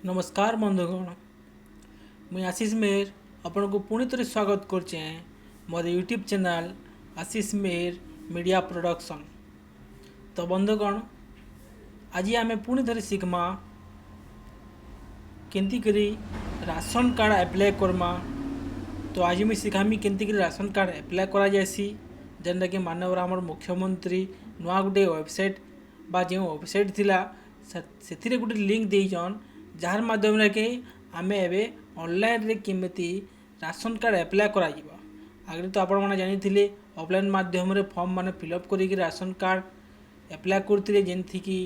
नमस्कार बंधुगण, मुझे आशीष मेहर आपन को पुणी थे स्वागत करचे मोर यूट्यूब चैनल आशीष मेहर मीडिया प्रोडक्शन। तो बंधुगण, आज आम पुणी थे शिखमा केंती करी राशन कार्ड अप्लाई करमा। तो आज मुझे शिखामी केंती करी राशन कार्ड अप्लाई करा जासी, जेनटा कि माननीय आम मुख्यमंत्री नुआ गोटे वेबसाइट बा जो वेबसाइट थिला से गोटे लिंक देचन जार माध्यम कि आम एवं ऑनलाइन रे केमिति राशन कार्ड अप्लाई करा जिवो। आगे तो आपण मैंने जानी ऑफलाइन माध्यम रे फॉर्म माने फिलअप करी राशन कार्ड अप्लाई करते जेमती कि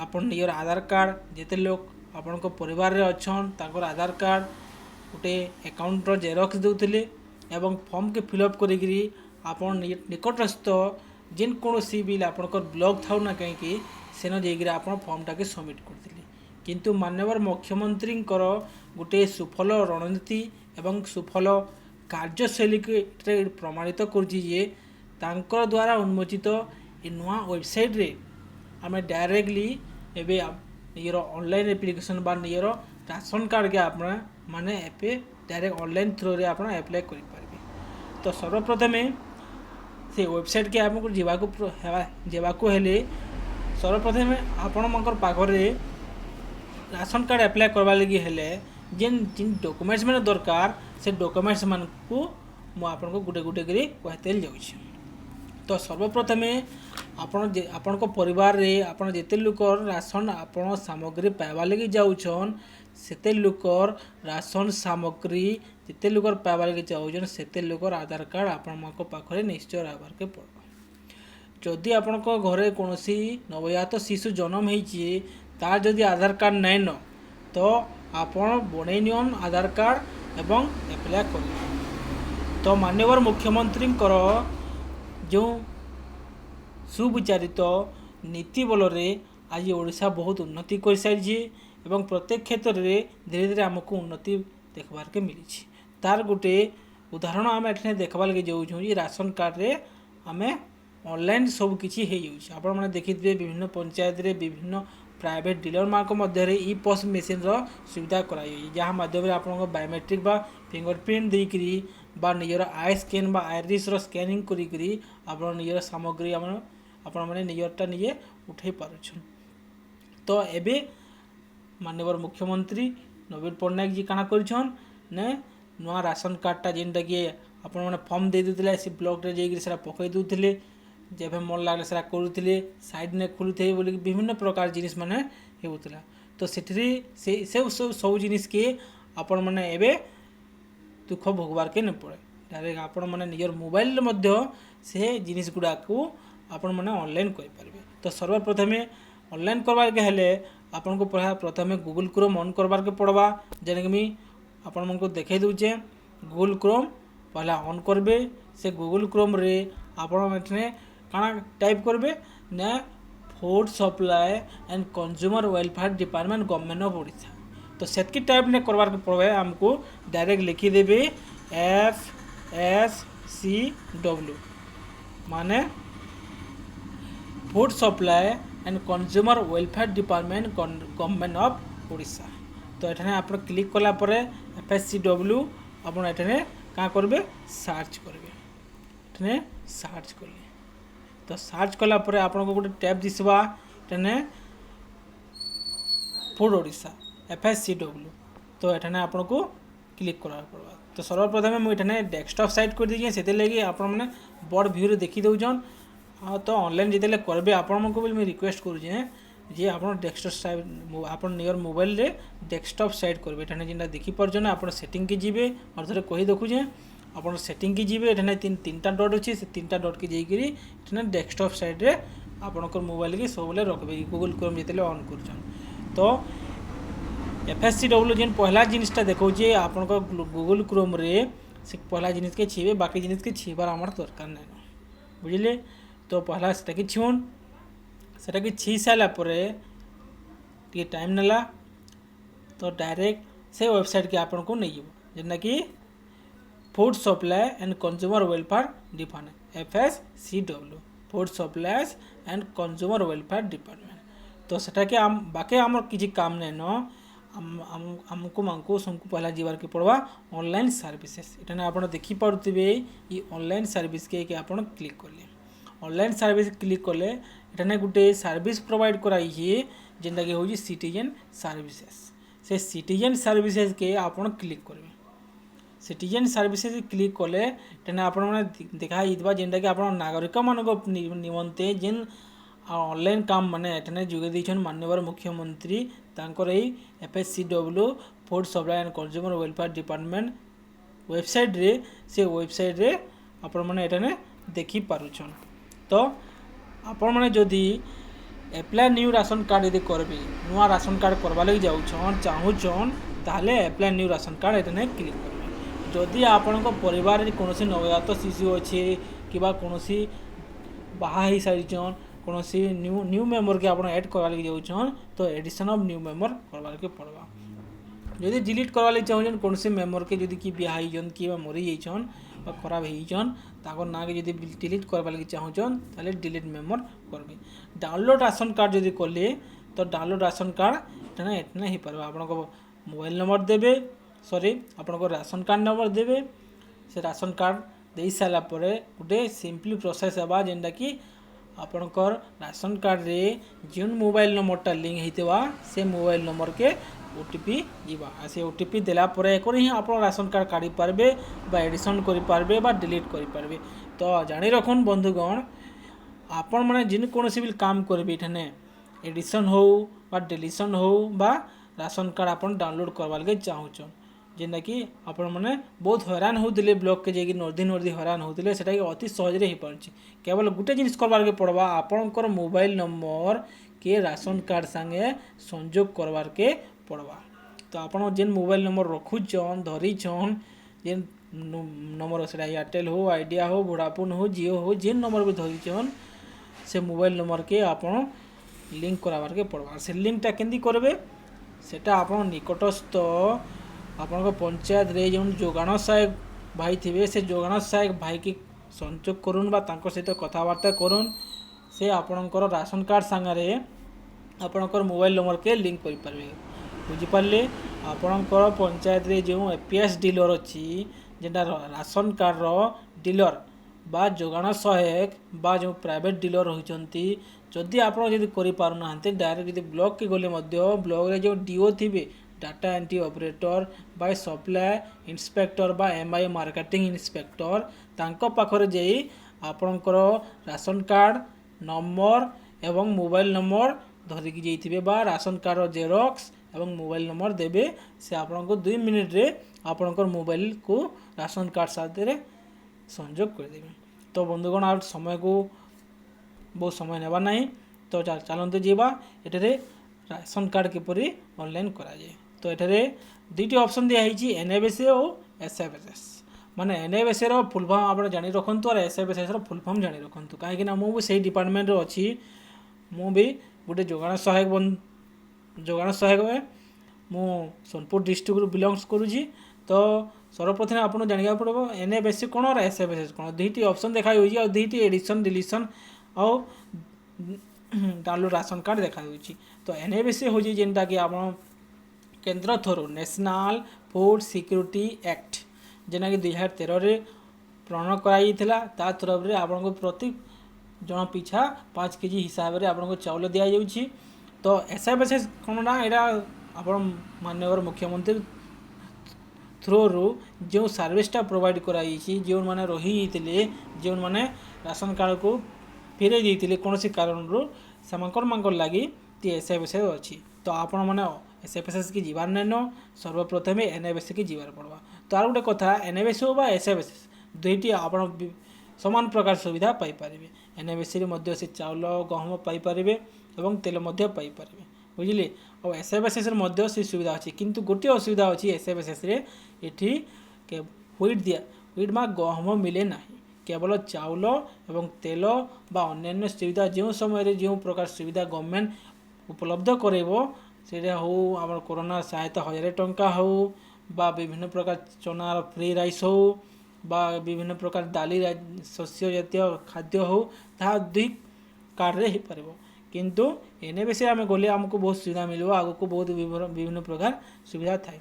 आपन नियर आधार कार्ड जिते लोग आपण परिवार रे अच्छन ताकर आधार कार्ड गोटे अकाउंट जेरक्स देउथिले एवं फॉर्म के फिलअप करी आपन निकटस्थ जेन कोनोसी भी आपनकर ब्लॉक थाउ ना कहीं सेन जाकर आप फॉर्मटा के सबमिट करते। किंतु माननीय मुख्यमंत्री गोटे सुफल रणनीति एवं सुफल कार्यशैली के प्रमाणित कर द्वारा उन्मोचित ये नुआ वेबसाइट रे आम डायरेक्टली एवं नियर ऑनलाइन एप्लिकेशन बा नियर राशन कार्ड के आप माने एपे डायरेक्ट ऑनलाइन थ्रू रे आप अप्लाई कर पारे। तो सर्वप्रथम से वेबसाइट के आमको जावाको हेले सर्वप्रथम आपण पाखरे राशन कार्ड अप्लाई करवा लगी हेले जेन जिन डॉक्यूमेंट्स मैंने दरकार से डॉक्यूमेंट्स मान को आपको गोटे गोटे करी कहते जाऊँ। तो सर्वप्रथम आपण को परिवार रे आपण जिते लोकर राशन आपण सामग्री पाइबा लगी जाऊन सेते लोकर राशन सामग्री जिते लोकर पाइबा लगी जाऊन सेते लोकर आधार कार्ड आपण पाखरे निश्चय रखबार के पड़ो। जदि आपण घरे कौन नवजात शिशु जन्म होती तार जदि आधार कार्ड नहीं न तो आपण बने नियन आधार कार्ड एवं अप्लाई कर। तो माननीय मुख्यमंत्री जो सुविचारित नीति बल आज ओडिशा बहुत उन्नति कर सारी एवं प्रत्येक क्षेत्र में धीरे धीरे आमको उन्नति देखबार के मिली। तार गोटे उदाहरण आम एठने देखबार लगे जाऊँ राशन कार्ड रे आम ऑनलाइन सब किसी हो मैंने देखिए विभिन्न पंचायत रे विभिन्न प्राइवेट डीलर मार्क मध्य ई पॉस मेसीन सुविधा कराई जहाँ माध्यम आप बायोमेट्रिक बा फिंगरप्रिंट देकरी बा निजर आई स्कैन बा आईरिस स्कैनिंग करी आप निजर सामग्री आपण मैंने निजरटा निजे उठे पारुछन। तो एबे माननीय मुख्यमंत्री नवीन पट्टनायक जी काना करछन ने नुआ राशन कार्डटा जेनटा कि आपण मैंने फॉर्म दे देथिले से ब्लॉक रे जाइकरी सेरा पकई देउथिले जब मन लगले सेरा करुले साइड ने खोलुथे बोली विभिन्न प्रकार जिनिस माने होउतला। तो से सब जिनिस के आपण माने एबे दुख भोगवार के न पड़े डायरेक्ट आपण माने निजर मोबाइल मध्य से जिनिस गुडा को आपण माने ऑनलाइन कर पारबे। तो सर्वप्रथम ऑनलाइन करबार के हेले आपण को प्रथम गूगल क्रोम ऑन करबार के पड़वा जेने कि आपण मन को देखे दूचे गूगल क्रोम पहला ऑन करबे। से गूगल क्रोम रे आपण एठने काना टाइप करबे ना food supply and consumer welfare department government of Odisha. तो सेटकी टाइप ने करबार के पड़े हमको डायरेक्ट लिखी देबे FSCW माने food supply and consumer welfare department government of Odisha. तो एठने आप क्लिक कला परे FSCW आपण एठने का करबे सर्च करबे एठने सर्च करले। तो सर्च कला परे आपण को गोटे टैब दिसवा एठने फूड ओडिशा FSCW। तो एठने आपण को क्लिक करा पड़वा। तो सर्वप्रथम मुझे एठने डेस्कटॉप साइट कर दीजिए से लगे आपण मैंने बड़ व्यू देखी दौन। हाँ तो ऑनलाइन जिते करेंगे आपण को मुझे रिक्वेस्ट करुचे जे आप डेस्कटॉप साइड आप नियर मोबाइल रे डेस्कटॉप साइट करेंगे एठने जेनटा देखी पार्जन आप सेटिंग की जीवे और थे कही देखुचे आप सेटिंग की जीवे एठने तीन डट अच्छी से तीन डट की जाइए एठने डेस्कटॉप साइड रे आपणकर मोबाइल की सब रखबे गूगल क्रोम जिते ऑन कर। तो FSCW जेन पहला जिनिसटा देखा आपण गूगल क्रोम रे से पहला जिनिस के छीबे बाकी जिनिस के छीबार आमार दरकार नहीं बुझिले। तो पहला सेटा कि छुन सेटा कि छी सारा परे टे टाइम नेला। तो डायरेक्ट से वेबसाइट के आपण को नहीं जेना कि food supply and consumer welfare department FSCW food supplies and consumer welfare department. तो सेटा कि बाकी आमर किसी काम नहीं न आमको मानको सबको पहला जीवार के पड़वा ऑनलाइन सर्विसेस। इठाने आपण देखि पारुथिबे ई ऑनलाइन सर्विस के आपण क्लिक करले। ऑनलाइन सर्विस क्लिक कले इठाने गुटे सर्विस प्रोवाइड कराई है जेनटा कि होची सिटीजन सर्विसेस। से सिटीजन सर्विसेस के आपण क्लिक करबे। सिटीजन सर्विसेस क्लिक कले इठाने आपण माने देखा इतबा जेनटा कि आपण नागरिक मानको निमंते जेन ऑनलाइन काम माने एठने जोगे दैछन माननीय मुख्यमंत्री तांकर एई FSCW food supply and consumer welfare department website रे से वेबसाइट रे आपण माने एठने देखि पारुछन। तो आपण माने जदि एप्लाई न्यू राशन कार्ड यदि करबे नुआ राशन कार्ड करबा लगी जाउछन चाहुछन ताले एप्लाई न्यू राशन कार्ड एठने क्लिक करबे। जदि आपनको परिवार रे कोनोसी नवजात शिशु अछि किबा कोनोसी बाहा ही सारिछन कोनोसी न्यू मेंबर के आपण ऐड करबा लगी जाउछन तो एडिशन ऑफ न्यू मेंबर करबा के पड़बा। जदि डिलीट करबा लगी चाहुछन कोनोसी मेंबर के जदि कि बियाह हिजन कि मरि जाइछन बा खराब हिजन ताको ना के जदि डिलीट करबा लगी चाहुछन ताले डिलीट मेंबर करबे। डाउनलोड राशन कार्ड जदि करले तो डाउनलोड राशन कार्ड एटना ही परबा। आपनको मोबाइल नंबर देबे आपनको राशन कार्ड नंबर देबे। से राशन कार्ड दे सारा परे गुटे सिंपली प्रोसेस हेबा जेनटा कि आपणकर राशन कार्ड रे जोन मोबाइल नंबरटा लिंक होइतबा से मोबाइल नंबर के OTP जीवा। से OTP देला परे एको ही आप राशन कार्ड काढ़ी पारबे बा एडिशन करि पारबे बा डिलीट करि पारबे। तो जानि रखुन बंधुगण आपण माने जिन कोनोसी भी काम करबे एठाने एडिशन हो बा डिलीशन हो बा राशन कार्ड आपण डाउनलोड करबा लगे चाहुछन जेना कि आपण माने बहुत हैरान होतिले ब्लॉक के जेकी नर्दी हैरान होतिले सेटा कि अति सहज रे ही पारछि। केवल गुटे जिनिस करबार के पड़वा आपणकर मोबाइल नंबर के राशन कार्ड संगे संयोग करबार के पड़वा। तो आपण जेन मोबाइल नंबर रखुछन धरिछन जेन नंबर सेटा एयरटेल हो आइडिया हो वोडाफोन हो जियो हो जेन नंबर भी धरिछन से मोबाइल नंबर के आपण लिंक कराबार के पड़वा। से लिंकटा केंदी करबे सेटा आपण निकटस्थ आपन पंचायत रे जो जोगाण सहायक भाई थे से जोगाण सहायक भाई की संयोग करुन बा तांको सहित कथबार्ता करुन से आपणकर राशन कार्ड सांगरे आपणकर मोबाइल नंबर के लिंक करि पारबे। बुझिपारे आपणकर पंचायत रे जो APS डीलर अच्छी जेटा राशन कार्ड रो डीलर बा जोगाण सहायक बा जो प्राइवेट डीलर होइचंती जदि आपण जदि करि पारु नाहंते डायरेक्ट जदि ब्लॉक के गले मध्य ब्लॉक रे जो DO थिबे डाटा एंट्री ऑपरेटर बाय सप्लाई इंस्पेक्टर बा MI मार्केटिंग इंस्पेक्टर तांको पाखरे जाई आपणकर राशन कार्ड नंबर एवं मोबाइल नंबर धरिकी जाइथिबे बा राशन कार्ड जेरॉक्स एवं मोबाइल नंबर देबे से आपनको 2 मिनिट रे आपणकर मोबाइल को राशन कार्ड साथ रे संयोग कर देबे। तो बंधुगण आ समय को बहुत समय नेबा नहीं तो चलते जीवा एठरे राशन कार्ड किपरि ऑनलाइन करा जाए। तो एठरे दुईटी ऑप्शन दिया है NABSA और SFSS माने NABSA रो फुल फॉर्म आप जानी रखंतु और SFSS रो फुल फॉर्म जानी रखंतु कहीं ना मु से डिपार्टमेंट रो अच्छी मु भी गोटे जोगाण सहायक है मु सोनपुर डिस्ट्रिक्ट बिलोंग्स करुँची। तो सर्वप्रथम आपको जाना पड़ो NABSA कौन और SFSS कौन दुईटी ऑप्शन देखा और दुईटी एडिशन डिलीशन और डाउनलोड राशन कार्ड देखा। तो NABSA हूँ जेनटा कि आप केंद्र through national food security act जेना कि 2013 रे प्रणयन कराइथिला ता तरफ रे आपनको प्रति जन पिछा 5 kg हिसाब रे आपनको चाउल दिया जाउछि। तो SFSS कोन ना एरा आपण माननीय मुख्यमंत्री थ्रो रो जो सर्विसटा प्रोवाइड कराई जो माने रही जेते जो माने राशन कार्ड को फेरे देते कौन कारण रो सेमांकर मांकर लगी SFSS अच्छी। तो आपण मैंने SFSS की जीवार नैन सर्वप्रथम NABSA की जीवार पड़वा। तो आर गोटे कथा NABSA हो SFSS दुईटी आप समान प्रकार सुविधा पाइपर NABSA मध्य से चाउल गहम पाइपर और तेल पाइपर बुझिले और SFSS मध्य से सुविधा अच्छी किंतु गोटे असुविधा अच्छी SFSS ये व्हीट बा गहम मिले ना केवल चाउल एवं तेल बा अन्य सुविधा जो समय जो प्रकार सुविधा गवर्नमेंट उपलब्ध करेबो सेटा हो आम कोरोना सहायता 1000 टंका हो बा विभिन्न प्रकार चनार फ्री राइस हो बा विभिन्न प्रकार दाली शस्य जातीय खाद्य हो ता दुई कार्ड रे ही परबो किंतु एनएबीसी आम गले आमको बहुत सुविधा मिल आगक बहुत विभिन्न प्रकार सुविधा थाए।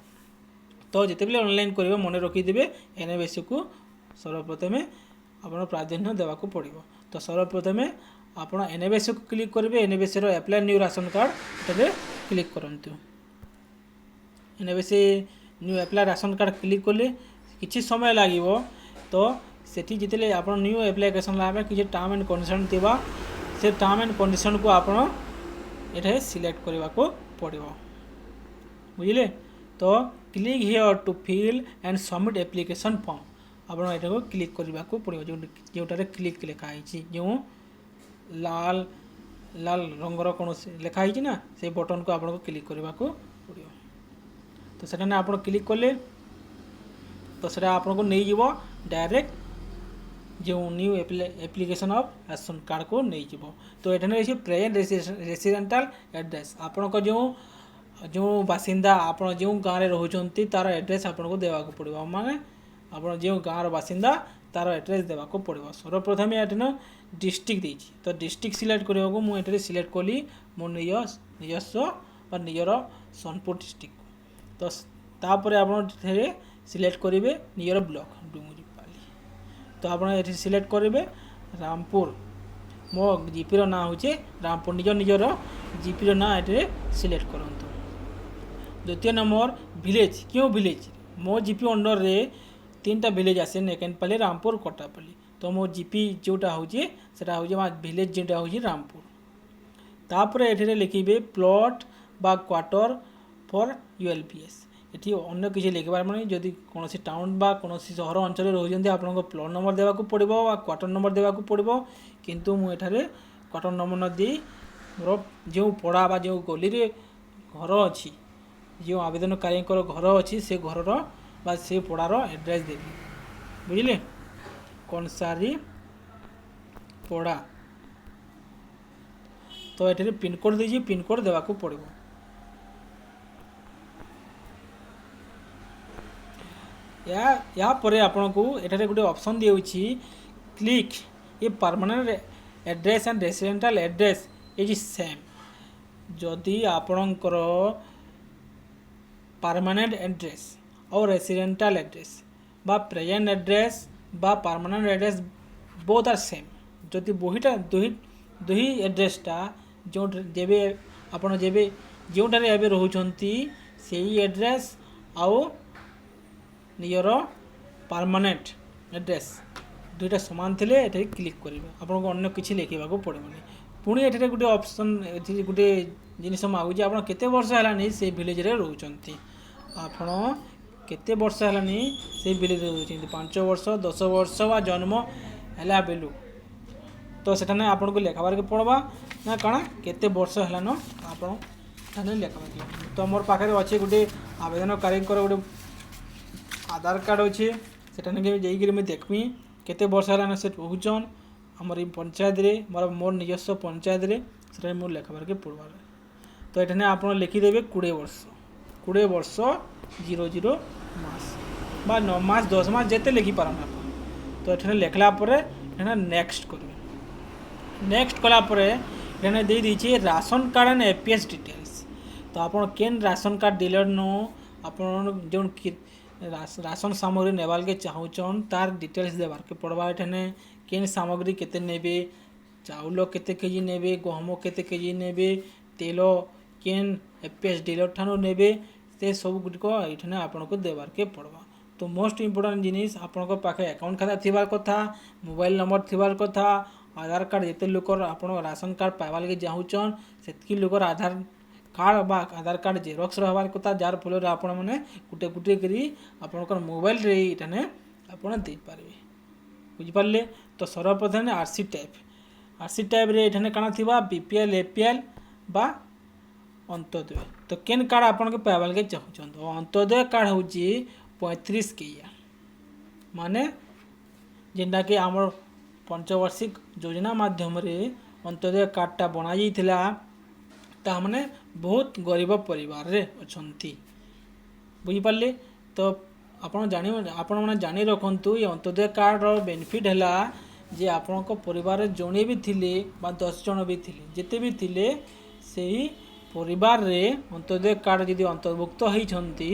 तो जिते बेले ऑनलाइन करेंगे मन रखिदे एनएबीसी को सर्वप्रथम आप प्राधान्य देवाक पड़ो। तो सर्वप्रथम आप एनएबीसी को क्लिक करेंगे। NABC apply new ration card ये क्लिक करूँ। NABC new apply ration card click कले किसी समय लगे। तो सेठी जिते आप न्यू एप्लिकेशन लगे किसी टर्म एंड कंडीशन थिबा से टर्म एंड कंडीशन को आप ये सिलेक्ट करने को पड़ो। बुझे। तो click here to fill and submit application form आपको ये क्लिक करने को पड़ो। जोटार क्लिक लिखाई जो लाल लाल रंगर कौन लिखाई ना से बटन को आपको क्लिक करने को पड़ो। तो सेटा आप क्लिक कले तो सेटा आपको नहीं जीव डायरेक्ट जो new application of ration card को नहीं जीव। तो ये प्रेजेंट रेसिडेंटाल एड्रेस आपण को जो बासिंदा आप जो गाँव में रोचते तार एड्रेस आपको देवाक पड़ो। माने आप जो गाँव बासिंदा तार एड्रेस देवाक पड़ो। सर्वप्रथम ये डिस्ट्रिक्ट देती तो डिस्ट्रिक्ट सिलेक्ट करने को मुझे सिलेक्ट कली मो निजस्व निजर सोनपुर डिस्ट्रिक्ट। तो तापर आप सिलेक्ट करेंगे निजर ब्लॉक डुमुरीपाली। तो आप सिलेक्ट करेंगे रामपुर मो जीपीर ना हूँ रामपुर निजर जीपीर ना ये सिलेक्ट करूँ। द्वितीय नंबर विलेज क्यों विलेज मो जीपी अंडर रे 3टा विलेज आसे नेकेनपाली रामपुर कटापाली। तो मो जीपी जोटा हूँ से विलेज जोटा हूँ रामपुर। तापर ये लिखे प्लॉट बा क्वार्टर फॉर यूएलपीएस ये अन्य किसी लिखबार मानी जदि कौन टाउन बा कौन सहर अंचल रोचते आपको प्लॉट नंबर देवाक पड़ो बा क्वार्टर नंबर देवाक पड़ो। किंतु मुझे क्वार्टर नंबर न दी मोर जो पड़ा बा जो गली रे घर अच्छी जो आवेदनकारी घर अच्छी से घर बा से पड़ार एड्रेस देवी। बुझे। कंसारी पड़ा तो ये पिनकोड दीजिए पिनकोड देवाक पड़ो। या परे आपन को एठारे गोटे ऑप्शन दिउछि क्लिक ये permanent address and residential address is same. जदि आपणकर परमानेंट एड्रेस और रेसिडेंटाल एड्रेस बा प्रेजेंट एड्रेस बा permanent address both are same. जदि बहीटा दुही एड्रेसटा जो जेबे आपण जेबे जोटारे एबे रहउछंती सेही एड्रेस आउ निजर परमानेंट एड्रेस दुईटा सामान थे ये क्लिक करेंगे आपको अन्य किसी लिखा पड़ोनी। पुणी ये गोटे ऑप्शन गोटे जिनस मागुचे आप केते वर्ष है से विलेज रे रोचंती आपण केते वर्ष है से विलेज रोचंती 5 वर्ष 10 वर्ष वा जन्म है बेलू। तो सेटा ना आपको लिखाबार के पड़वा ना कण केते वर्ष है आप लिखा। तो मोर पाखे अच्छे गोटे आवेदनकारी गोटे आधार कार्ड अच्छे सेटा जाइए मुझे देखमी केते वर्ष है से रोचन आमर पंचायत रे मोर निजस्व पंचायत रे से मोर लिखबार के पड़वार। तो ये आप लिखिदेवे 20 वर्ष 00 मास बा 9 मास 10 मास जिते लिखिपार। तो ये लिखला नेक्स्ट करेंगे। नेक्स्ट कलापर ये दे दीजिए ration card and APS details. तो आप केन राशन कार्ड डीलर नो आप जो राशन सामग्री नेवाल के चाहून तार डिटेल्स देवार के पड़वा। एठाने केन सामग्री केते नेबे चाउल केते केजी नेबे गहम केते केजी नेबे तेल केन एपीएस डीलर ठानु नेबे से सब गुटिक ये आपको देवार के पड़वा। तो मोस्ट इम्पोर्टेंट जिनिस आपन पाखे अकाउंट खाता थिबार कथा मोबाइल नंबर थिबार कथा आधार कार्ड जिते लोक आप राशन कार्ड पाइबार के चाहून से लोकर आधार कार्ड बा आधार कार्ड जेरक्स रहा कथा जार फल आप गोटे गोटे कर मोबाइल रे इठाने आपड़ दे पारे। बुझिपारे। तो सर्वप्रथम आरसी टाइप रे इठाने काना थिबा बीपीएल एपीएल बा अंत्योदय। तो केन कार्ड आपन के पाइबार के चाहून तो अंत्योदय कार्ड हूँ 35 केया माने जेनटा कि आमर पंचवार्षिक योजना माध्यम रे अंत्योदय कार्डटा बना जाइथिला तामने बहुत गरीब परिवार रे अछंती। बुझिपारे। तो आपण मैंने जानी रखु ये अंत्योदय कार्ड बेनिफिट है जे आपण परिवार जड़े भी थिले बा 10 जन भी थिले जिते भी थिले सेही परिवार रे अंत्योदय कार्ड यदि अंतर्भुक्त होइछंती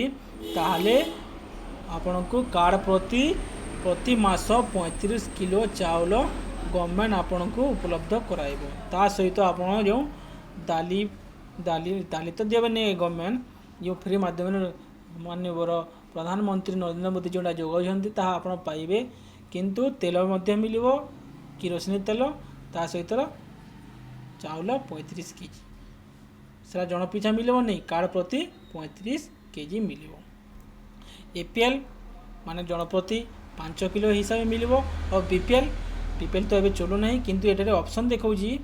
ताहले आपनको कार्ड प्रति मास 35 किलो चाउल गवर्नमेंट आपको उपलब्ध कराइबो। ता सहित आपण जो दाली दाली दाली तो देवे नहीं गवर्नमेंट जो फ्री माध्यम माननीय प्रधानमंत्री नरेंद्र मोदी जोड़ा जोगाउछंती ताहा आपण पाइबे। किंतु तेल मध्य मिलिबो किरोसिन तेल ता सहित चाउल 35 केजी सेटा जन पिछा मिलिबो नहीं कार्ड प्रति 35 केजी मिलिबो। एपीएल माने जन प्रति 5 किलो हिसाब से मिलिबो और बीपीएल तो एबे चलू नहीं किंतु एटारे ऑप्शन देखौजी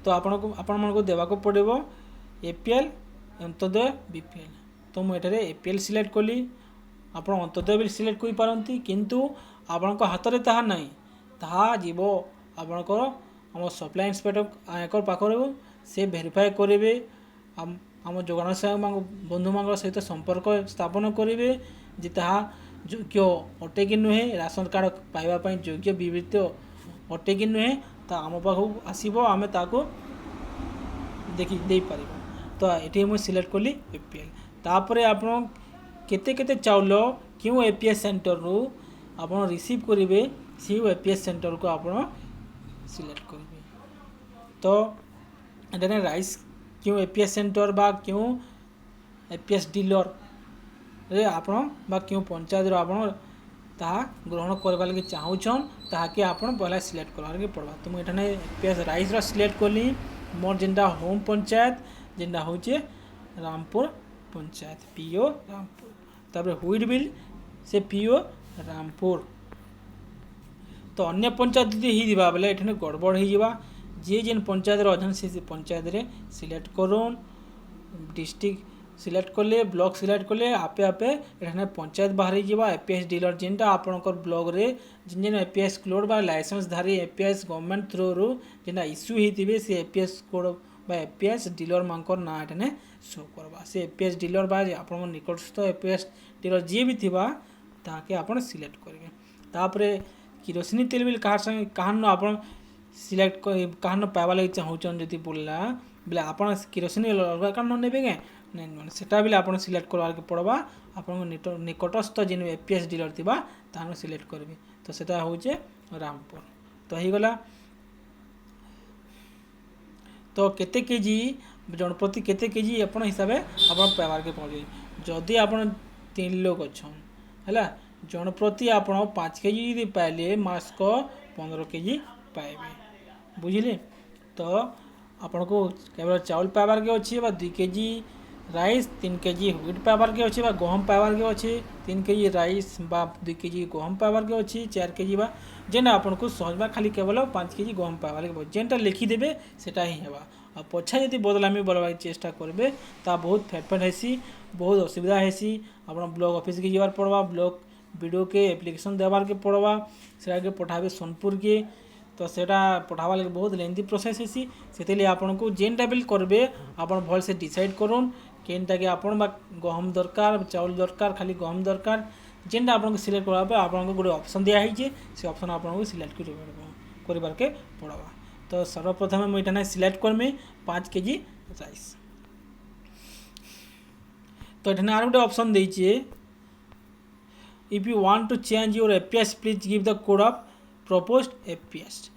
तो आपण मानको देबाको पड़िबो एपीएल अंत्योदय बीपीएल। तो मु एटारे एपीएल सिलेक्ट कली आपण अंत्योदय भी सिलेक्ट करि पारंती किंतु आपणको हाथ रे ताहा नहीं ताहा जीवो आपणको हम सप्लाई इंस्पेक्टर आयकर पाखर से वेरीफाई करेंगे आम जोगाण सहायक बंधु मान सहित संपर्क स्थापन करेंगे जे ताहा योग्य अटे कि नुहे राशन कार्ड पाइबापी योग्य विवृत अटे कि नुहे ता आम पाखक आसब आम ताको देखी दे पार। तो ये मुझे सिलेक्ट कली एपीएल तापर आप केते केते चाउल क्यों एपीएस सेंटर रू आप रिसीव करेंगे से एपीएस सेंटर को आप सिलेक्ट करेंगे। तो ये राइस क्यों एपीएस सेंटर बा क्यों एपीएस डीलर रे आपण बा क्यों पंचायत रो आपण ताहा ग्रहण करबा लगे चाहूछन ताकि आपण पहला सिलेक्ट करबार के पड़बा। तो मुझे एठाने एपीएस राइस रो सिलेक्ट कली मोर जेनटा होम पंचायत जेनटा होचे रामपुर पंचायत पीओ रामपुर तापर हुईट बिल से पीओ रामपुर। तो अन्य पंचायत यदि ही दिबा बेले एठने गड़बड़ ही जिबा जे जेन पंचायत रे अधन से पंचायत रे सिलेक्ट करोन डिस्ट्रिक्ट सिलेक्ट कले ब्लॉक सिलेक्ट कले आपे आपे एठने पंचायत बाहरी जिबा एपीएस डीलर जेनटा आपनकर ब्लॉक रे जिन जिन एपीएस कोड बा लाइसेंस धारी एपीएस गवर्नमेंट थ्रू रू जेना इश्यू हिथिबे से एपीएस कोड बा एपीएस डीलर मानकर ना एठने शो करबा से एपीएस डीलर बा आपन निकटस्थ एपीएस डीलर जे भी थिबा ताके आपन सिलेक्ट करेंगे। तापरे किरोसिनी तेल बिल कहान आपन सिलेक्ट कहान पाइबा लगे चाहूचन जदि बोलला बोले आपन किरोसिनी अलग कहान नेबे के नहीं सेटा भी आपन सिलेक्ट करवार के पड़बा आपन निकटस्थ जिन एपीएस डीलर थिबा तानो सिलेक्ट करबे। तो सेटा होचे रामपुर। तो ही गला तो केते केजी जनप्रति केते केजी अपन हिसाब आपन पाइबार के पड़े जदि आपन 3 लोग अच्छन हैला जनप्रति आपन 5 केजी यदि पाइले मास को 15 केजी पाइबे बुझिले। तो आपन को केवल चावल पाइबार के अच्छी 2 केजी राइस 3 केजी व्हीट पाइबार के अच्छी गहम पाइबार के अच्छी 3 केजी राइस बा 2 केजी गहम पाइबार के अच्छी 4 केजी बा जेना आपन को सहजबा खाली केवल 5 केजी गहम पाइबार के जेनटा लिखिदेवे सेटा ही हेबा आ पछा यदि बदलामी बोलबार चेष्टा करबे ता बहुत फेटफेट हेसी बहुत असुविधा हेसी आपन ब्लॉक ऑफिस के जीवार पड़वा ब्लॉक वीडियो के एप्लिकेशन देवार के पड़वा सेटा के पठाबे सोनपुर के तो सेटा पठावा लगे बहुत लेंथी प्रोसेस हेसी से लिए आपन को जेनटा बिल करबे आपन भल से डिसाइड करूँ केनटा के आपन बा गहम दरकार चाउल दरकार खाली गहम दरकार जेनटा आपन को सिलेक्ट करबे आपन को गोटे ऑप्शन दिया है से ऑप्शन आपन को सिलेक्ट करबार के पड़वा। तो सर्वप्रथम मुझे एठाने सिलेक्ट करमी 5 केजी राइस। तो एठाने आर गोटे ऑप्शन देइछे if you want to change your APS please give the code of proposed APS.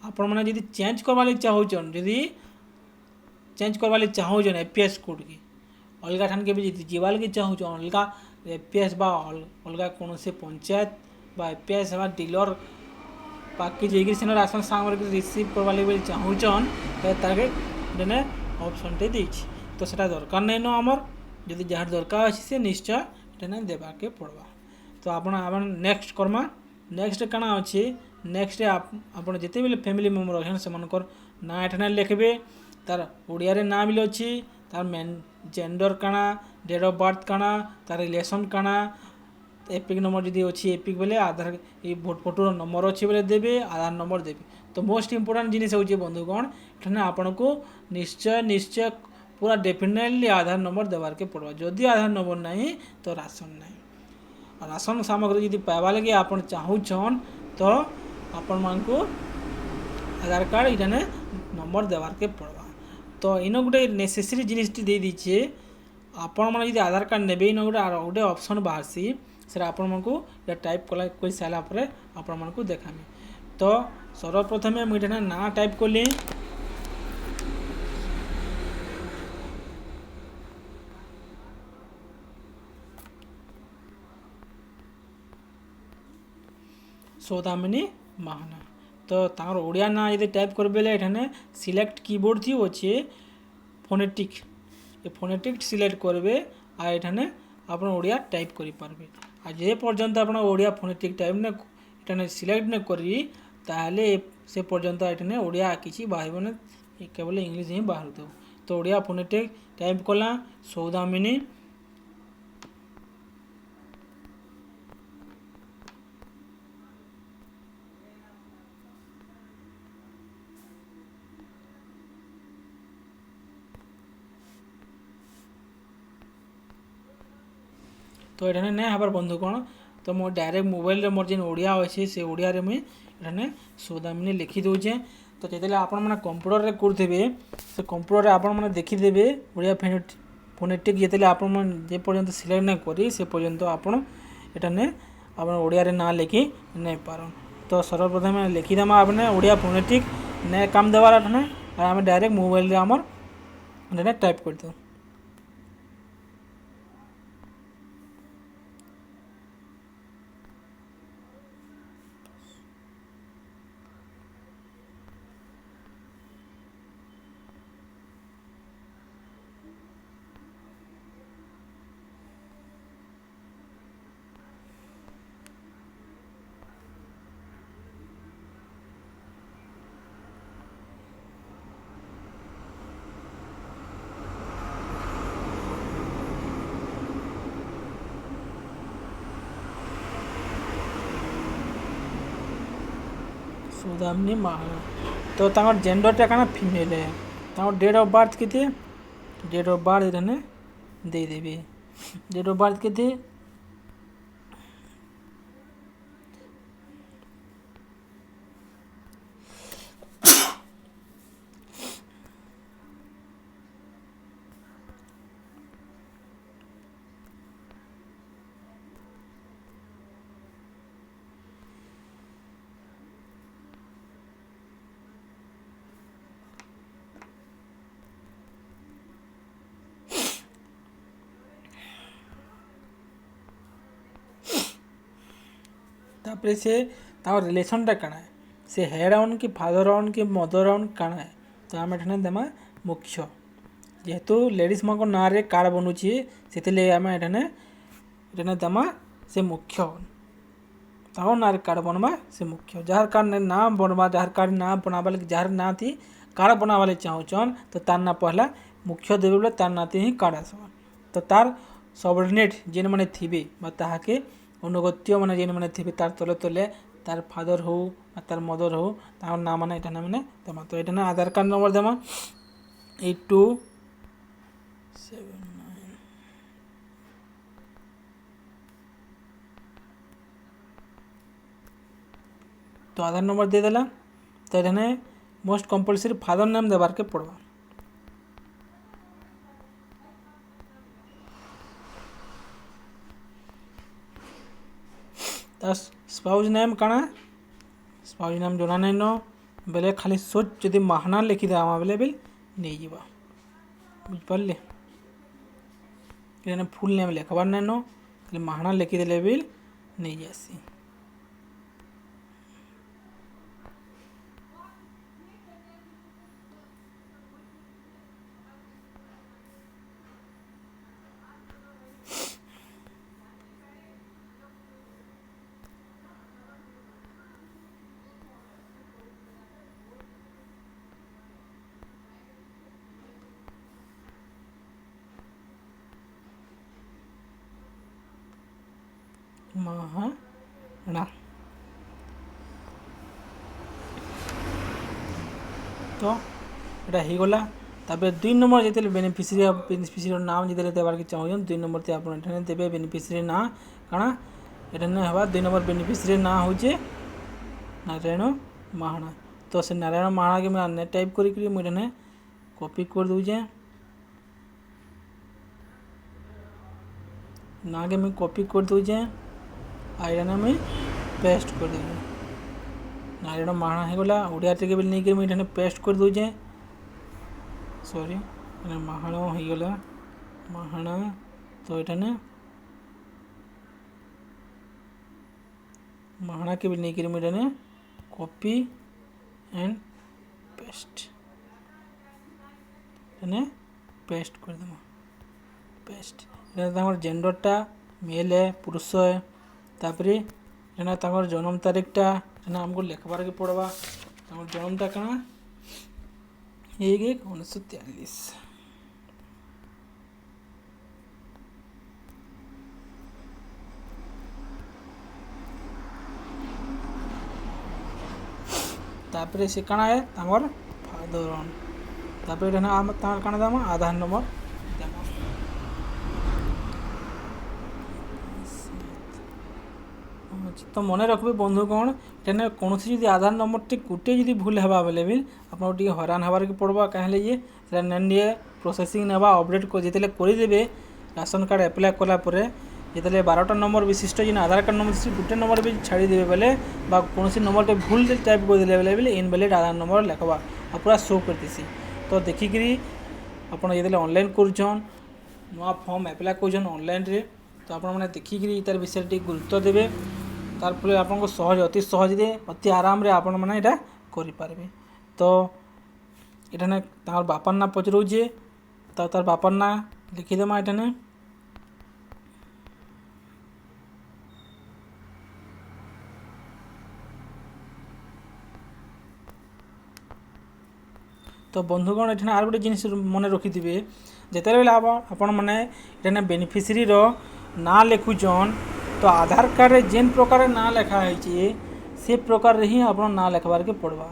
आपण माने यदि चेंज करबा ले चाहूचन यदि चेंज करबा ले चाहूचन एपीएस कोड के अलगा ठान के भी जीवाल के चाहूचन अलगा एपीएस बा अलगा कौन से पंचायत बा एपीएस बा डीलर बाकी जेगी सिना राशन सामग्री रिसीव करबा ले चाहूचन ताके देने ऑप्शन टे देछि। तो सेटा दरकार नै न हमर यदि जहाँ दरकार अछि से निश्चय देने देबा के पड़बा। तो आपण नेक्स्ट करमा नेक्स्ट काना अछि नेक्स्ट आपण जते भी फैमिली मेंबर अछन से मनकर ना एठने लिखबे तार ओडिया रे नाम मिल अछि तार मेन जेंडर काना डेट ऑफ बर्थ काना तार रिलेशन काना एपिक नंबर यदि अच्छी एपिक बेले आधार ये भोट फोटो नंबर अच्छी बेले देवे आधार नंबर देवे। तो मोस्ट इंपोर्टेंट जिनिस होची बंधुगण एठाने आपन को निश्चय पूरा डेफिनेटली आधार नंबर देवार के पड़वा जदि आधार नंबर नहीं तो राशन नहीं राशन सामग्री यदि पाइबा लगे आपन चाहूछन तो आपण मान को आधार कार्ड इठाने नंबर देवार के पड़वा। तो इन गोटे नेसेसरी जिनिसटी दे दीचे आपण मैंने यदि आधार कार्ड नेबे इन गोटे गोटे ऑप्शन बाहरसी से आपण मानकु टाइप कर सारा पर आपण मानकु देखामी। तो सर्वप्रथम मुझे ना टाइप कली सौदामिनी महाना। तो तार ओडिया ना यदि टाइप कर बेले एठाने सिलेक्ट कीबोर्ड थी अच्छे फोनेटिक ये फोनेटिक सिलेक्ट करबे आ एठाने आपण ओडिया टाइप करि पारबे। आ जे पर्यंत आपण ओडिया फोनेटिक टाइप ने एठाने सिलेक्ट ने करी ताहले से पर्यंत एठाने ओडिया किछि बाहिबने केवल इंग्लिश ही बाहर दो। तो ओडिया फोनेटिक टाइप कला सौदामिनी तो ये नहीं हबार बंधु कौन तो मो डायरेक्ट मोबाइल मोर जेन ओडिया अच्छे से ओडिया रे मुई एठाने सौदामिनी लिखि दउचे। तो जेतेले आपण माने कंप्यूटर रे करथेबे से कंप्यूटर रे आपण माने देखि देबे ओडिया फोनेटिक जेतेले आपण माने जे पर्यंत सिलेक्ट नै करी से पर्यंत आपण एठाने आपण ओडिया रे ना लिखि नै पारन। तो सर्वप्रथम लिखि देमा आपने ओडिया फोनेटिक नै काम देवार एठाने आ हम डायरेक्ट मोबाइल रे हमर एठाने टाइप कर दो। सौदामिनी महाना। तो तांगर जेंडरटा काना फीमेल है तांगर डेट ऑफ बर्थ केते डेट ऑफ बर्थ एठाने दे देबे। डेट ऑफ बर्थ केते तापर से तार रिलेशनटा काना है से हेड ऑन कि फादर ऑन कि मदर ऑन काना है। तो आम एठाने देमा मुख्य जेहेतु लेडीज मान ना रे कार्ड बनुची से आम एठाने एठाने देमा से मुख्य तार ना रे कार्ड बनवा से मुख्य जार कार्ड ना बनवा जार कार्ड ना बनावा जार ना थी कार्ड बनावा चाहूचन तो तार ना पहला मुख्य देवे बोले तार ना ही कार्ड आसवा। तो तार सबऑर्डिनेट जेन माने थिबे बा ताहाके अनुगत्य माने जेन माने थिबे तार तले तले तार फादर हो तार मदर हो तार नाम माने एटा माने देमा। तो एटा आधार कार्ड नंबर देमा 8279। तो आधार नंबर दे देला। तो एटा मोस्ट कंपलसरी फादर नाम देवार के पड़वा। स्पाउज नेम काना स्पाउज नेम जोना नहीं न बेले खाली सोच जदि महाना लिखी देवा बेले बिल नहीं जीवा बुझ पारे फुल नेम लिखबार नहीं न खाली महाना लिखी देले बिल नहीं जासी। महाना तो यहाँ हो गला। तापर 2 नंबर जो बेनिफिशियरी नाम जो देवार के चाहूँ 2 नंबर से आप देवे बेनिफिशियरी ना काଣା एटा हवा 2 नंबर बेनिफिशियरी ना हूँ नारायण महाना। तो से नारायण महाना के मैं टाइप करी मुझे कॉपी कर दूचे ना के मैं कॉपी कर दूचे आईने मुझे पेस्ट कर दूचे नारायण महाना हो गला ओडिया टे नहीं कि मुझे पेस्ट कर दूचे सॉरी महाना हो गला महाना तो ये महाना के नहीं कि मुझे कॉपी एंड पेस्ट एने पेस्ट कर देमा पेस्ट एना जेंडरटा मेल है पुरुष है तापरे एना जन्म तारीखटा एना हमको लिखबार के पड़वा जन्मटा कଣା 1/1/1943 तापरे से कଣା है तमर फादर तापरे एना हम तार कଣା दामा आधार नंबर देमा तो मन रखबे बंधुगण एने कौन जदि आधार नंबर टी गोटे जदि भूल हेबा बेले भी आपन टी हैरान हबार के पड़वा कहले जे सेटा नंडिए प्रोसेसिंग नेबा अपडेट को जेतेले करि देबे राशन कार्ड अप्लाई कला परे जेतेले 12टा नंबर विशिष्ट जिन आधार कार्ड नंबर से गोटे नंबर भी छाड़ी देबे बेले बा कोनोसी नंबर टे भूल टाइप कर देले बेले इनवैलिड आधार नंबर लिखबा आ पूरा शो करतिसी तो देखि करी आपन जेतेले ऑनलाइन करछन नवा फॉर्म अप्लाई करछन ऑनलाइन रे तो आपन माने देखि करी तार विषय टी गुरुत्व देबे तार फल आपको सहज अति सहज अति आराम रे आपण मैंने यहाँ करें तो ये तार बापार ना पचरौचे तो तार बापार ना लिखिदेमा ये तो बंधुगण ये आर गोटे जिनिस मन रखि थे जिते बेले आपण मैंने ये बेनिफिशियरी ना लिखुचन तो आधार कार्ड रे जेन प्रकार ना लिखा है से प्रकार ही आप ना लिखबार के पड़वा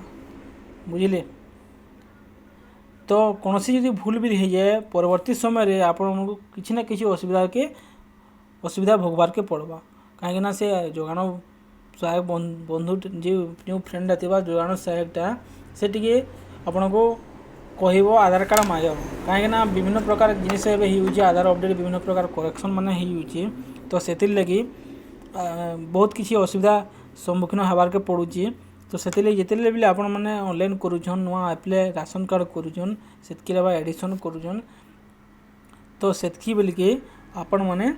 बुझिले तो कौन सी यदि भूल भी हो जाए परवर्ती समय रे आपण किसी ना किसी असुविधा भोगबार के पड़वा कहीं से जोगाण सहायक बंधु जो फ्रेंड थी जोगाण सहायकटा से टी आपण को कहब आधार कार्ड मांग कहीं विभिन्न प्रकार जिनस आधार अपडेट विभिन्न प्रकार करेक्शन मान हो तो से लगी बहुत किसी असुविधा सम्मुखीन हबार के पड़ुची तो से जिते भी आपण मैंने ऑनलाइन करुछन नुआ अप्लाई राशन कार्ड करुछन से एडिशन करुछन तो से बोलिके आपण मैंने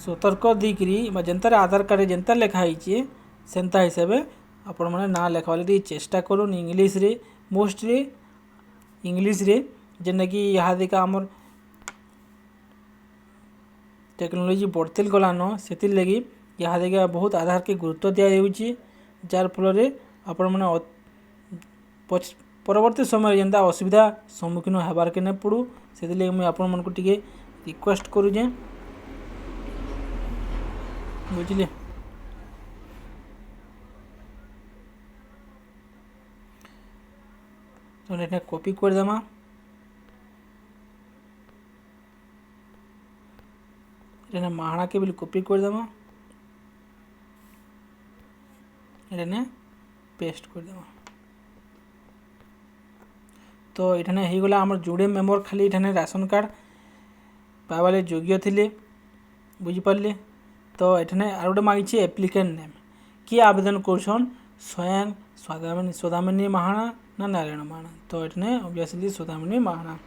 सतर्क देकरी जेनतार आधार कार्ड जेनता लिखाई सेंता हिसाब से आपण मैंने ना लिखवा लगी चेष्टा करूँ इंग्लीश रे मोस्टली इंग्लीश रे जेना कि यहाँ देखा आमर टेक्नोलोजी बढ़ते गलान से लगी यहाँ देखा बहुत आधार के गुरुत्व दि जार फल आपण मैंने परवर्ती समय जेनता असुविधा सम्मुखीन हबार के नहीं पड़ू से मुझे आपण मन को टिके रिक्वेस्ट करुचे बुझिले तो कॉपी कर देमा महाना के भी कॉपी कर देमा ये पेस्ट कर देमा तो ये हो गला आमर जोड़े मेम्बर खाली ये राशन कार्ड पाइबार योग्य थे बुझिपारे तो ये आर गोटे मांगी एप्लिकेंट नेम किए आवेदन करछन स्वयं सौदामिनी महाना ना नारायण महाना तो ये ऑब्वियसली सौदामिनी महाना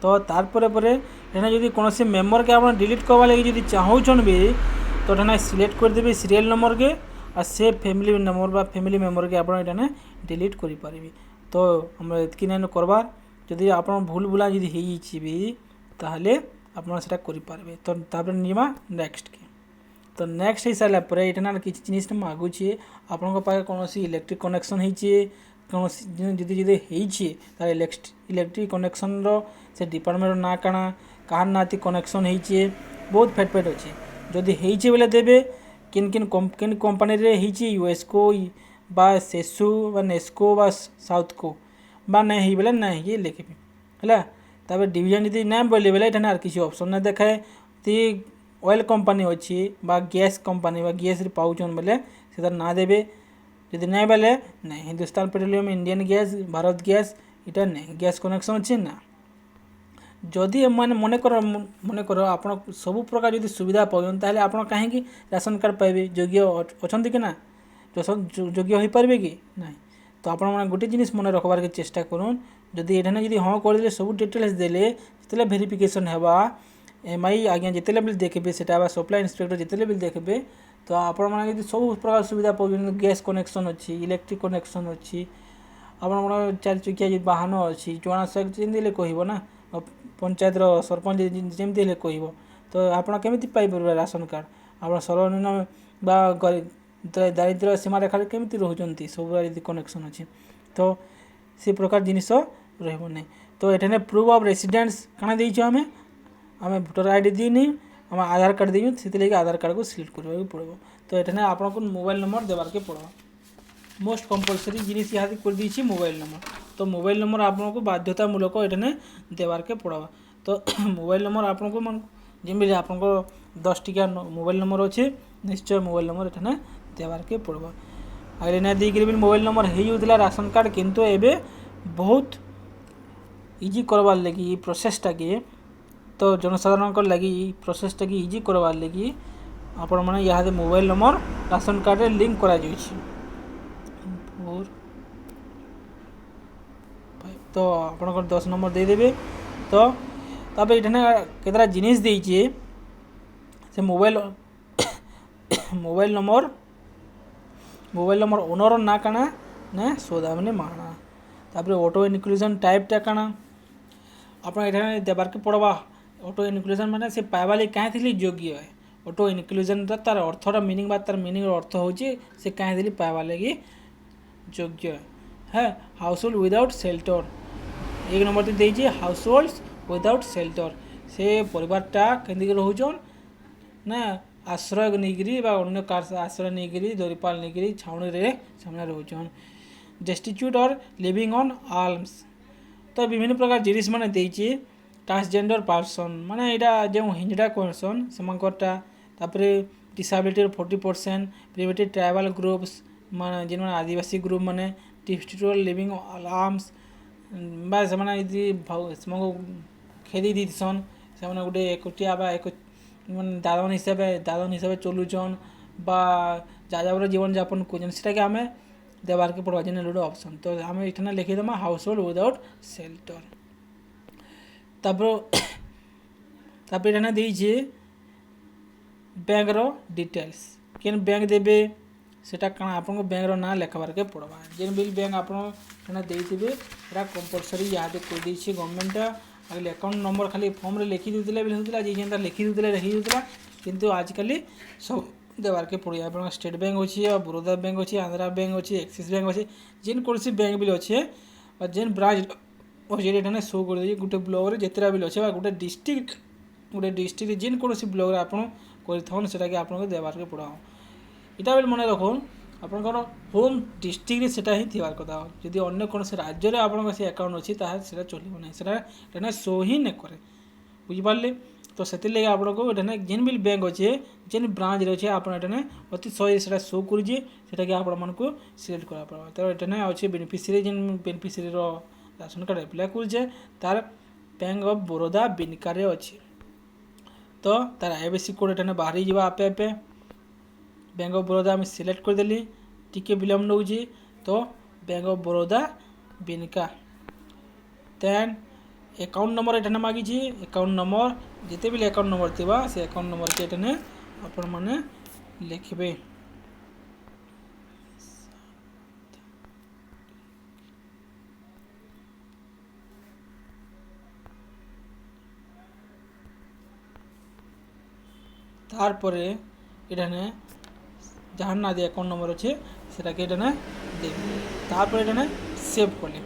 तो तार परे जदि कौन से मेम्बर के आप डिलीट करवा लगे जब चाहून भी तो ये सिलेक्ट कर देवे सीरियल नंबर के और से फैमिली नंबर फैमिली मेम्बर के आप डिलीट करें तो हम इतकी नहीं करवार जदि आप भूल भुला जदि भी ताहले आपटा करें तो तापर निमा नेक्स्ट के तो नेक्स्ट हो सारापर ये किसी जिन मागुचे आपण पाखे कौन इलेक्ट्रिक कनेक्शन होती कौन जदि इलेक्ट्रिक कनेक्शन से डिपार्टमेंट ना काना कहार ना कनेक्शन होती बहुत फेटफेट अच्छे जदि होती बोले देवे किन कंपनी यूएसको बा सेसु बा नेस्को बा साउथ को बा नहीं बोले नहीं लिखे है डिवीजन जब ना बोले बोले ये किसी ऑप्शन ना देखाए ती ऑयल कंपनी अच्छी बा गैस कंपनी बा गैस पाउन बोले से ना देवे যদি নাই বেলে নাই Hindustan petroleum Indian gas Bharat gas এটা নেই গ্যাস কনেকশন ଅଛି না যদি মানে মনে কর ଆପଣ ସବୁ ପ୍ରକାର ଯଦି ସୁବିଧା ପାଉଛନ୍ତି ତାହେଲେ ଆପଣ କାହିଁକି ରାସନ କାର୍ଡ଼ ପାଇବେ ଯୋଗ୍ୟ ଅଛନ୍ତି କି ନା ଯୋଗ୍ୟ ହୋଇପାରିବେ କି ନାହିଁ ତ ଆପଣମାନେ ଗୋଟେ ଜିନିଷ ମନେ ରଖବାର୍କେ ଚେଷ୍ଟା କରୁନ୍ ଯଦି ଏଠାନେ ଯଦି ହଁ କରିଦେଲେ ସବୁ ଡିଟେଲ୍ସ ଦେଲେ ଯେତେବେଳେ ଭେରିଫିକେସନ୍ ହେବା ଏମ୍ଆଇ ଆଜ୍ଞା ଯେତେବେଳେ ବି ଦେଖିବେ ସେଟା ବା ସପ୍ଲାଏ ଇନ୍ସପେକ୍ଟର ଯେତେବେଳେ ବି ଦେଖିବେ ତ ଆପଣମାନେ ଯଦି ସବୁ ପ୍ରକାର ସୁବିଧା ପାଉଛନ୍ତି ଗ୍ୟାସ୍ କନେକ୍ସନ୍ ଅଛି ଇଲେକ୍ଟ୍ରିକ୍ କନେକ୍ସନ୍ ଅଛି ଆପଣଙ୍କର ଚାରି ଚକିଆ ଯଦି ବାହନ ଅଛି ଜଣା ଯେମିତି ହେଲେ କହିବ ନା ପଞ୍ଚାୟତର ସରପଞ୍ଚ ଯେମିତି ହେଲେ କହିବ ତ ଆପଣ କେମିତି ପାଇପାରିବେ ରାସନ କାର୍ଡ଼ ଆପଣ ସର୍ବନିମ୍ନ ବା ଦାରିଦ୍ର୍ୟ ସୀମାରେଖାରେ କେମିତି ରହୁଛନ୍ତି ସବୁବେଳେ ଯଦି କନେକ୍ସନ୍ ଅଛି ତ ସେ ପ୍ରକାର ଜିନିଷ ରହିବ ନାହିଁ ତ ଏଠାରେ ପ୍ରୁଫ୍ ଅଫ୍ ରେସିଡେନ୍ସ କାଣା ଦେଇଛୁ ଆମେ ଭୋଟର ଆଇ ଡ଼ି ଦେଇନି ଆମେ ଆଧାର କାର୍ଡ଼ ଦେଇଛୁ ସେଥିଲାଗି ଆଧାର କାର୍ଡ଼କୁ ସିଲେକ୍ଟ କରିବାକୁ ପଡ଼ିବ ତ ଏଠାରେ ଆପଣଙ୍କୁ ମୋବାଇଲ ନମ୍ବର ଦେବାର୍କେ ପଡ଼ିବ ମୋଷ୍ଟ କମ୍ପଲସରି ଜିନିଷ ଇହାଦେ କରିଦେଇଛି ମୋବାଇଲ ନମ୍ବର ତ ମୋବାଇଲ ନମ୍ବର ଆପଣଙ୍କୁ ବାଧ୍ୟତାମୂଳକ ଏଠାନେ ଦେବାର୍କେ ପଡ଼ବା ତ ମୋବାଇଲ ନମ୍ବର ଆପଣଙ୍କୁ ଯେମିତି ଆପଣଙ୍କ 10 ଟିକିଆ ମୋବାଇଲ ନମ୍ବର ଅଛି ନିଶ୍ଚୟ ମୋବାଇଲ ନମ୍ବର ଏଠାନେ ଦେବାର୍କେ ପଡ଼ବା ଆଗରେ ନା ଦେଇକିରି ବି ମୋବାଇଲ ନମ୍ବର ହେଇଯାଉଥିଲା ରାସନ କାର୍ଡ଼ କିନ୍ତୁ ଏବେ ବହୁତ ଇଜି କରବାର୍ ଲାଗି ଇ ପ୍ରୋସେସଟାକେ ତ ଜନସାଧାରଣଙ୍କ ଲାଗି ଇ ପ୍ରୋସେସଟାକେ ଇଜି କରବାର୍ ଲାଗି ଆପଣମାନେ ଇହାଦେ ମୋବାଇଲ ନମ୍ବର ରାସନ କାର୍ଡ଼ରେ ଲିଙ୍କ କରାଯାଉଛି ତ ଆପଣଙ୍କର 10 ନମ୍ବର ଦେଇଦେବେ ତ ତାପରେ ଏଠାନେ କେତେଟା ଜିନିଷ ଦେଇଛି ସେ ମୋବାଇଲ ନମ୍ବର ଓନର ନା କାଣା ନା ସୌଦାମିନୀ ମାହାଣା ତାପରେ ଅଟୋ ଇନକ୍ଲୁଜନ୍ ଟାଇପ୍ଟା କାଣା ଆପଣ ଏଠାନେ ଦେବାର୍କେ ପଡ଼ବା ଅଟୋ ଇନକ୍ଲୁଜନ୍ ମାନେ ସେ ପାଇବା ଲାଗି କାହିଁ ଥିଲି ଯୋଗ୍ୟ ଅଟୋ ଇନକ୍ଲୁଜନ୍ଟା ତାର ଅର୍ଥର ମିନିଂ ବା ତାର ମିନିଂର ଅର୍ଥ ହେଉଛି ସେ କାହିଁ ଥିଲି ପାଇବା ଲାଗି ଯୋଗ୍ୟ ହାଉସ ହୋଲ୍ଡ ୱିଦାଉଟ୍ ସେଲ୍ଟର 1 ନମ୍ବରଟି ଦେଇଛି ହାଉସ ହୋଲ୍ଡ ୱିଦାଉଟ୍ ସେଲ୍ଟର ସେ ପରିବାରଟା କେମିତି ରହୁଛନ୍ ନା ଆଶ୍ରୟ ନେଇକିରି ବା ଅନ୍ୟ ଆଶ୍ରୟ ନେଇକିରି ଦରିପାଲ ନେଇକିରି ଛାଉଣିରେ ସେମାନେ ରହୁଛନ୍ ଡେଷ୍ଟିଚ୍ୟୁଟ୍ ଅର୍ ଲିଭିଂ ଅନ୍ ଆଲ୍ମସ୍ ତ ବିଭିନ୍ନ ପ୍ରକାର ଜିନିଷ ମାନେ ଦେଇଛି ଟ୍ରାନ୍ସଜେଣ୍ଡର ପାର୍ସନ୍ ମାନେ ଏଇଟା ଯେଉଁ ହିଞ୍ଜଡ଼ା କହେସନ୍ ସେମାନଙ୍କରଟା ତାପରେ ଡିସାବିଲିଟିର 40% ପ୍ରିଭେଟେଡ଼ ଟ୍ରାଇବାଲ ଗ୍ରୁପ୍ସ ମାନେ ଯେନ୍ମାନେ ଆଦିବାସୀ ଗ୍ରୁପ୍ ମାନେ ଡିଷ୍ଟ୍ରିକ୍ଟ ଲିଭିଂ ଆର୍ମସ୍ ବା ସେମାନେ ଯଦି ସେମାନଙ୍କୁ ଖେଦି ଦେଇସନ୍ ସେମାନେ ଗୋଟେ ଏକଟିଆ ବା ମାନେ ଦାଦନ ହିସାବରେ ଚଲୁଛନ୍ ବା ଯାଯାବର ଜୀବନଯାପନ କରୁଛନ୍ ସେଟାକେ ଆମେ ଦେବାର୍କେ ପଡ଼ବା ଯେନ୍ ଗୋଟେ ଅପସନ୍ ତ ଆମେ ଏଠାନେ ଲେଖିଦେମା ହାଉସ ହୋଲ୍ଡ ୱିଦାଉଟ୍ ସେଲ୍ଟର ତାପରେ ଏଠାନେ ଦେଇଛେ ବ୍ୟାଙ୍କର ଡିଟେଲ୍ସ କେନ୍ ବ୍ୟାଙ୍କ ଦେବେ ସେଟା କାଣା ଆପଣଙ୍କ ବ୍ୟାଙ୍କର ନାଁ ଲେଖବାର୍କେ ପଡ଼ବା ଯେନ୍ ବିଲ୍ ବ୍ୟାଙ୍କ ଆପଣ ସେଟା ଦେଇଥିବେ ସେଟା କମ୍ପଲସରି ଇହାଦେ କରିଦେଇଛି ଗଭର୍ଣ୍ଣମେଣ୍ଟଟା ଆଗଲି ଆକାଉଣ୍ଟ ନମ୍ବର ଖାଲି ଫର୍ମରେ ଲେଖି ଦେଉଥିଲେ ବି ହେଉଥିଲା ଯେ ଯେନ୍ତା ଲେଖି ଦେଉଥିଲେ ହେଇଯାଉଥିଲା କିନ୍ତୁ ଆଜିକାଲି ସବୁ ଦେବାର୍କେ ପଡ଼ିବ ଆପଣଙ୍କ ଷ୍ଟେଟ୍ ବ୍ୟାଙ୍କ ଅଛି ଆଉ ବରୋଦା ବ୍ୟାଙ୍କ ଅଛି ଆନ୍ଧ୍ରା ବ୍ୟାଙ୍କ ଅଛି ଆକ୍ସିସ୍ ବ୍ୟାଙ୍କ ଅଛି ଯେନ୍ କୌଣସି ବ୍ୟାଙ୍କ ବି ଅଛେ ବା ଯେନ୍ ବ୍ରାଞ୍ଚ ଅଛି ଏଠାନେ ସୋ କରିଦେଉଛି ଗୋଟେ ବ୍ଲକରେ ଯେତେଟା ବିଲ୍ ଅଛେ ବା ଗୋଟେ ଡିଷ୍ଟ୍ରିକ୍ଟରେ ଯେନ୍ କୌଣସି ବ୍ଲକରେ ଆପଣ କରିଥାଉନ୍ ସେଟାକେ ଆପଣଙ୍କୁ ଦେବାର୍କେ ପଡ଼ବା ଏଇଟା ବି ମନେ ରଖୁନ୍ ଆପଣଙ୍କର ହୋମ୍ ଡିଷ୍ଟ୍ରିକ୍ଟରେ ସେଟା ହିଁ ଥିବାର କଥା ଯଦି ଅନ୍ୟ କୌଣସି ରାଜ୍ୟରେ ଆପଣଙ୍କର ସେ ଆକାଉଣ୍ଟ ଅଛି ତାହେଲେ ସେଟା ଚଲିବ ନାହିଁ ସେଟା ଏଠାନେ ସୋ ହିଁ ନାଇଁ करे ବୁଝିପାରିଲେ ତ ସେଥିର୍ଲାଗି ଆପଣଙ୍କୁ ଏଠାନେ ଯେନ୍ ବିଲ୍ ବ୍ୟାଙ୍କ ଅଛେ ଯେନ୍ ବ୍ରାଞ୍ଚରେ ଅଛେ ଆପଣ ଏଠାନେ ଅତି ସହଜରେ ସେଟା ସୋ କରୁଛେ ସେଟାକେ ଆପଣମାନଙ୍କୁ ସିଲେକ୍ଟ କରା ପଡ଼ବା ତ ଏଠାନେ ଅଛି ବେନିଫିସିଆରୀ ଯେନ୍ ବେନିଫିସିଆରୀର ରାସନ କାର୍ଡ଼ ଆପ୍ଲାଏ କରୁଛେ ତାର ବ୍ୟାଙ୍କ ଅଫ୍ ବରୋଦା ବିନିକାରେ ଅଛି ତ ତାର ଆଇଏଫଏସସି କୋଡ଼ ଏଠାନେ ବାହାରି ଯିବା ଆପେ ଆପେ ବ୍ୟାଙ୍କ ଅଫ୍ ବରୋଦା ଆମେ ସିଲେକ୍ଟ କରିଦେଲି ଟିକେ ବିଲମ୍ବ ନେଉଛି ତ ବ୍ୟାଙ୍କ ଅଫ୍ ବରୋଦା ବିନିକା ଦେନ୍ ଆକାଉଣ୍ଟ ନମ୍ବର ଏଠାନେ ମାଗିଛି ଆକାଉଣ୍ଟ ନମ୍ବର ଯେତେବେଳେ ଆକାଉଣ୍ଟ ନମ୍ବର ଥିବା ସେ ଆକାଉଣ୍ଟ ନମ୍ବରକେ ଏଠାନେ ଆପଣମାନେ ଲେଖିବେ তারপরে এখানে যার না দিয়ে অ্যাকাউন্ট নম্বর আছে সেটাকে এখানে দেবে তারপরে এখানে সেভ কলে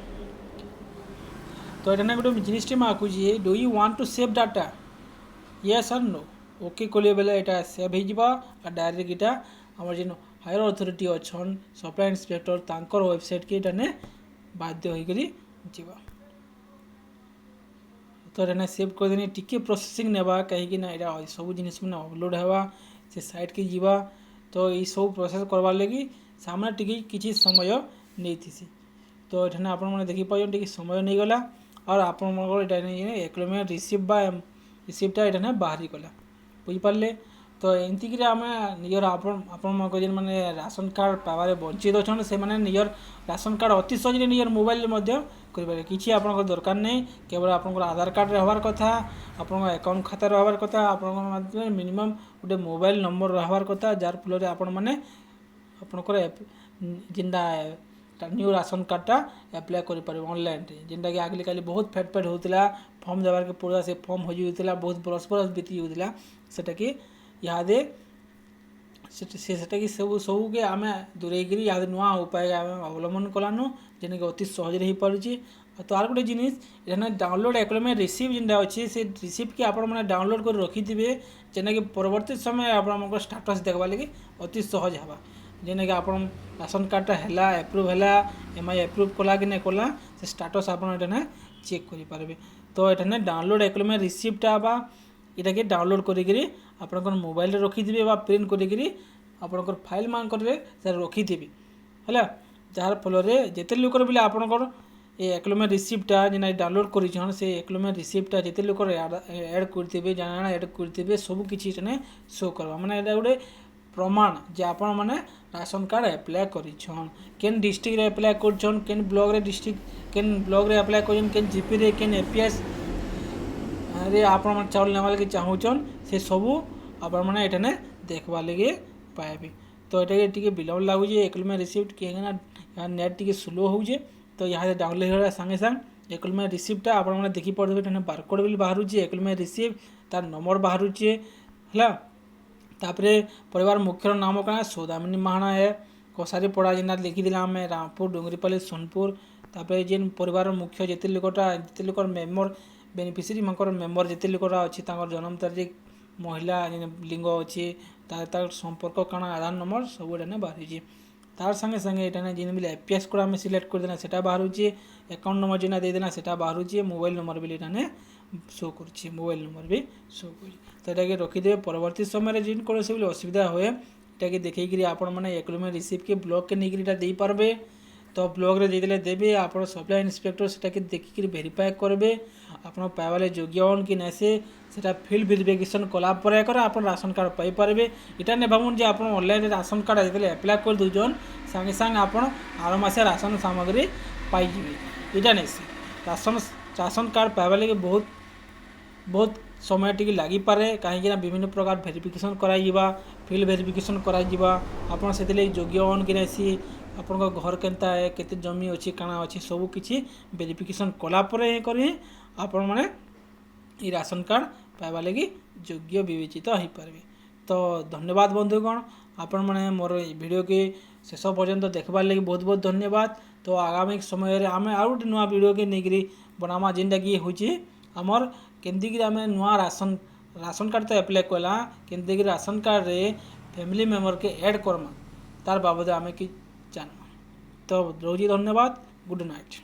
তো এখানে গোটে জিনিসটি মাখুছি do you want to save data yes আর নো ওকে কলে বেলে এটা সেভ হয়ে যা আর ডাইরেক্ট এটা আমার যেন হায়ার অথরিটি অছন সপ্লাই ইন্সপেক্টর তাঁকর ওয়েবসাইটকে এখানে বাধ্য হয়ে যা तो एने सेव करदेनी टिके प्रोसेसिंग नेबा कहीं ना यहाँ सब जिन मैंने अपलोड हवा से साइट के जीवा तो ये सब प्रोसेस करवार लगी सामने टिके किछि समय नहीं। तो ये आपने देखिपार टी समय नहीं गला और आपटा एक्लोमेट रिसीप्टा ये बाहरी गला बुझिपारे। तो एमतीक आम निजर आपण जेन मैंने राशन कार्ड पावे वंचित अच्छा से निजर राशन कार्ड अति सहज निजर मोबाइल करें कि आप दरकार नहीं। केवल आप आधार कार्ड रहार कथा आप अकाउंट खाता रहार कथा आप मिनिमम गोटे मोबाइल नंबर रहार कथा जार फल आपण मैंने आपणकर जेनटा न्यू राशन कार्डटा एप्लाय करें ऑनलाइन जेनटा कि आजिकल बहुत फेट होता फॉर्म देवार के पड़ा से फॉर्म हो बहुत बरस बीती होता सेटा कि इहादे सेटा कि सबू के आम दूरेकरी इहादे नुआ उपाय अवलम्बन कलानु जेने कि अति सहज हो पारुछि। तो आर गोटे जिनिस एने डाउनलोड एक्लोमेट रिसीव जेनटा अच्छे से रिसीप्ट के आपण मैंने डाउनलोड कर रखिथे जेना कि परवर्ती समय आप स्टाटस देखवा लगे अति सहज हवा जेने कि आप राशन कार्डटा है एप्रूव है एमआई एप्रूव कला कि नहीं कला से स्टाटस आप चेक करेंगे। तो ये डाउनलोड एक्लोमेट रिसीप्टा बा इटा के डाउनलोड करी आपन मोबाइल रखिथे प्रिंट करी आपंकर फाइल मान रखिथे है जार फल जिते लोक बोले आपंकर ये एक्लोमेट रिसीप्टा जेना डाउनलोड कर से एक्लोमेट रिसीप्टा जिते लोक एड करेंगे जाना एड करेंगे सबकि शो करवा माने गोटे प्रमाण जे आपण मैंने राशन कार्ड एप्लाय करिछन केन डिस्ट्रिक्ट रे एप्लाय करछन केन ब्लॉक रे डिस्ट्रिक्ट केन ब्लॉक रे एप्लाय करछन केन जीपी रे केन एपीएस रे आपण मन चाउल नेवा लगे चाहूछन से सबू आपण मैंने एठने देखबा लगे पाएबे। तो एटा के विलम्ब लागु एक्लोमेट रिसीप्ट के नेट टी स्लो हो तो यहाँ डाउनलोड हो संगे संग एक्लोमेट रिसीप्टा आपण मैंने देखी पड़े बारकोड भी बाहर एक्लोमेट रिसीप्ट तार नंबर बाहर है तापरे परिवार मुख्य नाम क्या सौदामिनी महाना है कसारी पड़ा जेना लिखीदे आम रामपुर डुंगरीपाली सोनपुर तापरे जेन परिवार मुख्य जिते लोक मेम्बर बेनिफिशियरी मकर मेम्बर जिते लोकरा अच्छी जन्म तारीख महिला लिंग अच्छी तार संपर्क काना आधार नंबर सब एने बाहर तार संगे संगे एटा जेन भी एपीएस कोड आम सिलेक्ट कर देना सेटा बाहर अकाउंट नंबर जेना दे देना सेटा बाहर मोबाइल नंबर भी एटा शो कर मोबाइल नंबर भी शो कर तो ये रखिदे परवर्ती समय जिन कौन से असुविधा हुए ये देखिए आपण मैंने एक्लोमेट रिसीप्ट के ब्लॉक के नहीं दे पारबे। तो ब्लॉक रे देदेले देबे आप सप्लाई इंस्पेक्टर सेटा के देखिक वेरीफाई करबे आपण पाइबाले योग्य हन कि नैसे सेटा फील्ड वेरिफिकेशन कला पर आप राशन कार्ड पाई पारबे। इटा ने भावुन जे आप ऑनलाइन राशन कार्ड जेतेले एप्लाय कर दोजन संगे संगे आप आर मासे राशन सामग्री पाई जिवे इटा नै राशन कार्ड पाइबा लगे बहुत समय टी लगी पारे कहीं विभिन्न प्रकार वेरिफिकेशन कराइबा फील्ड वेरिफिकेशन कराइबा आपन सेतिले योग्य हन कि नैसी आपण घर केनता है केते जमी अच्छी काना अच्छी सब किसी वेरिफिकेशन कला करी आपण मैंने ये राशन कार्ड पाइबा लगी योग्य विवेचित हो पारे। तो धन्यवाद बंधुगण आपण मैंने मोर वीडियो के शेष पर्यंत देखबार लगी बहुत बहुत धन्यवाद। तो आगामी समय रे आमे आउ नुआ वीडियो के नहीं बनामा जेनटा कि होची हमर केमती आम नुआ राशन कार्ड तो एप्लाय कला केमती राशन कार्ड रे फैमिली मेम्बर के ऐड करमा तार बाबद आम कि जानमा। तो रोजी धन्यवाद गुड नाइट।